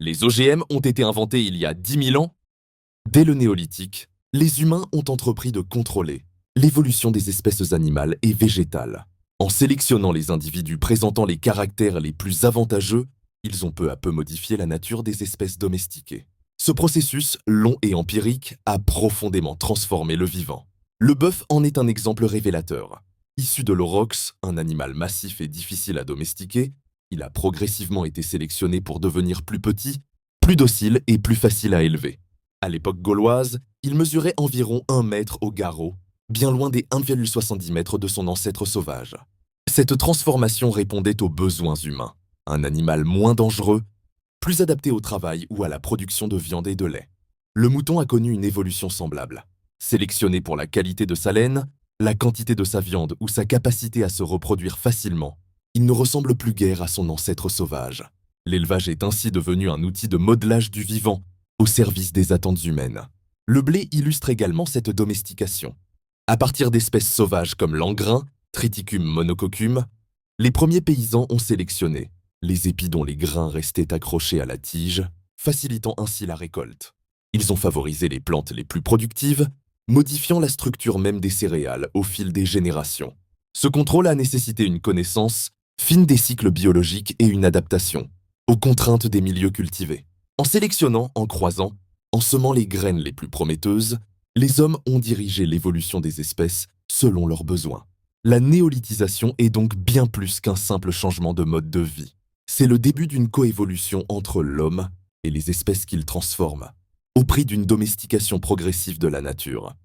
Les OGM ont été inventés il y a 10 000 ans. Dès le néolithique, les humains ont entrepris de contrôler l'évolution des espèces animales et végétales. En sélectionnant les individus présentant les caractères les plus avantageux, ils ont peu à peu modifié la nature des espèces domestiquées. Ce processus, long et empirique, a profondément transformé le vivant. Le bœuf en est un exemple révélateur. Issu de l'aurochs, un animal massif et difficile à domestiquer, il a progressivement été sélectionné pour devenir plus petit, plus docile et plus facile à élever. À l'époque gauloise, il mesurait environ 1 mètre au garrot, bien loin des 1,70 mètres de son ancêtre sauvage. Cette transformation répondait aux besoins humains. Un animal moins dangereux, plus adapté au travail ou à la production de viande et de lait. Le mouton a connu une évolution semblable. Sélectionné pour la qualité de sa laine, la quantité de sa viande ou sa capacité à se reproduire facilement, il ne ressemble plus guère à son ancêtre sauvage. L'élevage est ainsi devenu un outil de modelage du vivant, au service des attentes humaines. Le blé illustre également cette domestication. À partir d'espèces sauvages comme l'engrain, Triticum monococcum, les premiers paysans ont sélectionné les épis dont les grains restaient accrochés à la tige, facilitant ainsi la récolte. Ils ont favorisé les plantes les plus productives, modifiant la structure même des céréales au fil des générations. Ce contrôle a nécessité une connaissance fine des cycles biologiques et une adaptation aux contraintes des milieux cultivés. En sélectionnant, en croisant, en semant les graines les plus prometteuses, les hommes ont dirigé l'évolution des espèces selon leurs besoins. La néolithisation est donc bien plus qu'un simple changement de mode de vie. C'est le début d'une coévolution entre l'homme et les espèces qu'il transforme, au prix d'une domestication progressive de la nature.